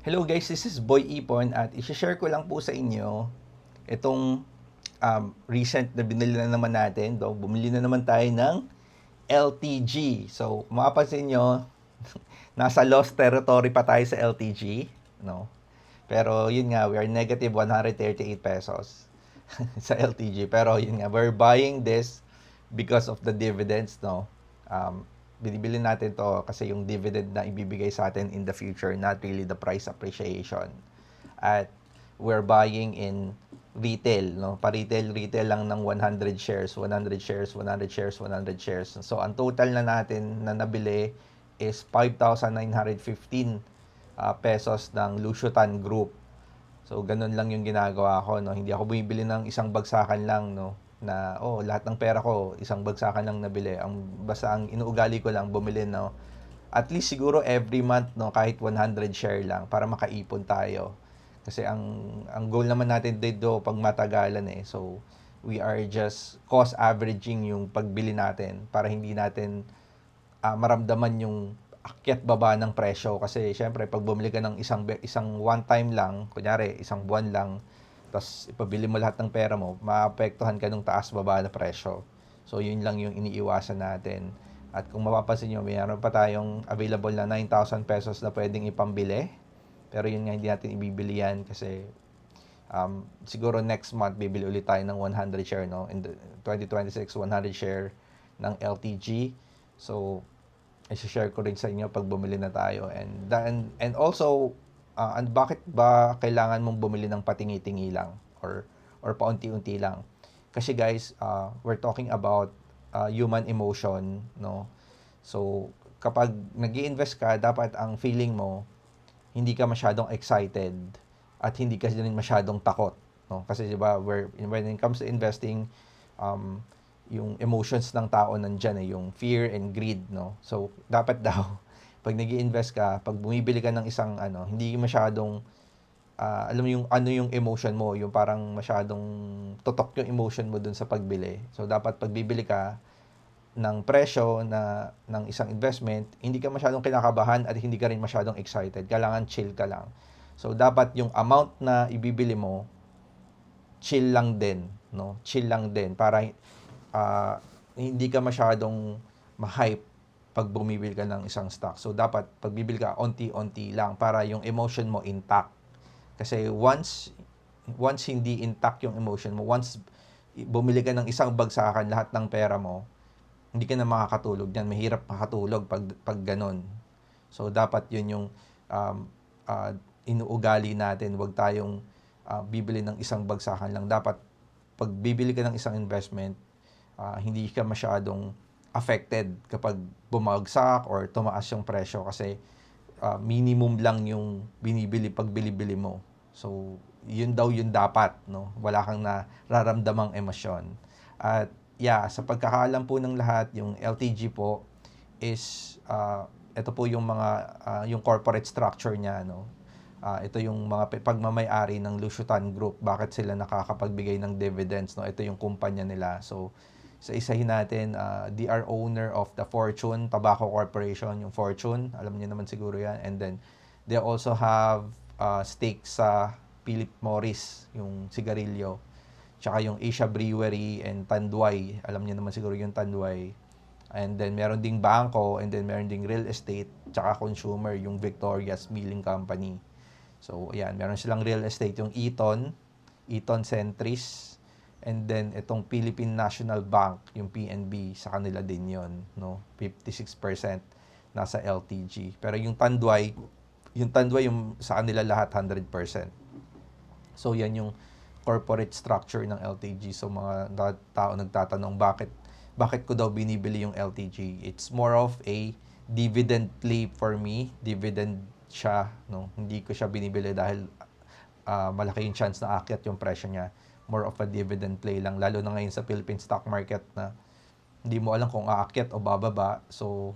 Hello guys, this is Boy Ipon at i-share ko lang po sa inyo itong recent na binili na naman natin. Bumili na naman tayo ng LTG. So, kung mapapansin nyo, nasa lost territory pa tayo sa LTG. No? Pero yun nga, we are negative 138 pesos sa LTG. Pero yun nga, we're buying this because of the dividends. No? Um, Binibili natin to kasi yung dividend na ibibigay sa atin in the future, not really the price appreciation. At we're buying in retail, no? Pa-retail lang ng 100 shares, 100 shares, 100 shares, 100 shares. So, ang total na natin na nabili is 5,915 pesos ng Lusutan Group. So, ganun lang yung ginagawa ko, no? Hindi ako bumibili ng isang bagsakan lang, no? Na, lahat ng pera ko, isang bagsakan lang nabili. Basta ang inuugali ko lang, bumili, no? At least siguro every month, no? Kahit 100 share lang para makaipon tayo. Kasi ang goal naman natin dito pag matagalan eh. So, we are just cost averaging yung pagbili natin para hindi natin maramdaman yung akyat baba ng presyo kasi syempre pag bumili ka ng isang one time lang, kunyari isang buwan lang, tapos ipabili mo lahat ng pera mo, maapektuhan ka ng taas baba na presyo. So yun lang yung iniiwasan natin. At kung mapapansin nyo, mayroon pa tayong available na 9,000 pesos na pwedeng ipambili. Pero yun nga, hindi natin ibibili yan kasi siguro next month bibili ulit tayo ng 100 share, no? In the 2026, 100 share ng LTG. So, i-share ko rin sa inyo pag bumili na tayo. And also, and bakit ba kailangan mong bumili ng patingi-tingi lang or paunti-unti lang? Kasi guys, we're talking about human emotion, no? So, kapag nag-i-invest ka, dapat ang feeling mo, hindi ka masyadong excited at hindi ka din masyadong takot, no? Kasi 'di ba, when it comes to investing, um, yung emotions ng tao nandiyan eh, yung fear and greed, no? So, dapat daw pag nag-iinvest ka, pag bumibili ka ng isang hindi masyadong alam mo yung ano yung emotion mo, yung parang masyadong totok yung emotion mo dun sa pagbili. So, dapat pag bibili ka ng presyo ng isang investment, hindi ka masyadong kinakabahan at hindi ka rin masyadong excited. Kailangan chill ka lang. So, dapat yung amount na ibibili mo, chill lang din, no? Chill lang din para hindi ka masyadong ma-hype pag bumibili ka ng isang stock. So, dapat pag bibili ka, onti-onti lang para yung emotion mo intact. Kasi once hindi intact yung emotion mo, once bumili ka ng isang bagsakan, lahat ng pera mo, hindi ka na makakatulog niyan. Mahirap makatulog pag ganun. So, dapat yun yung um, uh, inuugali natin. Huwag tayong bibili ng isang bagsakan lang. Dapat, pag bibili ka ng isang investment, hindi ka masyadong affected kapag bumagsak or tumaas yung presyo kasi minimum lang yung pagbili-bili mo. So, yun daw yun dapat, no? Wala kang nararamdamang emosyon. At yeah, sa pagkakaalam po ng lahat, yung LTG po is ito po yung mga yung corporate structure niya, no. Ito yung mga pagmamay-ari ng Lusutan Group. Bakit sila nakakapagbigay ng dividends, no? Ito yung kumpanya nila. So, isa-isahin natin, they are owner of the Fortune Tobacco Corporation, yung Fortune, alam niyo naman siguro yan. And then, they also have stake sa Philip Morris, yung sigarilyo. Tsaka yung Asia Brewery and Tanduay, alam niyo naman siguro yung Tanduay. And then, meron ding bangko, and then meron ding real estate, tsaka consumer, yung Victoria's Milling Company. So, ayan, meron silang real estate, yung Eton Centris, and then itong Philippine National Bank, yung PNB, sa kanila din yon, no? 56% nasa LTG. Pero yung Tanduay yung sa kanila lahat 100%. So, yan yung corporate structure ng LTG. So, mga tao nagtatanong, bakit ko daw binibili yung LTG? It's more of a dividend play for me. Dividend siya, no? Hindi ko siya binibili dahil malaki yung chance na aakyat yung presyo niya. More of a dividend play lang, lalo na ngayon sa Philippine stock market na hindi mo alam kung aakyat o bababa. So,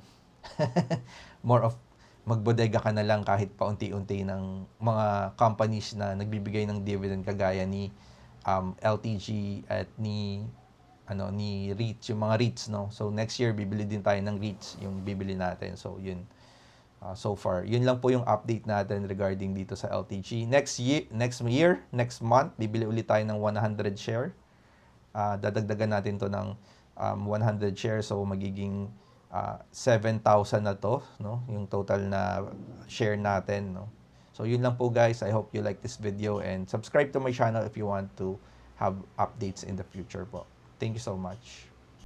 more of magbodega ka na lang kahit paunti-unti ng mga companies na nagbibigay ng dividend kagaya ni LTG at ni REITs, yung mga REITs, no. So next year bibili din tayo ng REITs, yung bibili natin. So yun. so far. Yun lang po yung update natin regarding dito sa LTG. Next month, bibili ulit tayo ng 100 share. Dadagdagan natin to ng 100 shares, so magiging 7,000 na to, no? Yung total na share natin, no? So yun lang po guys. I hope you like this video and subscribe to my channel if you want to have updates in the future po. Thank you so much.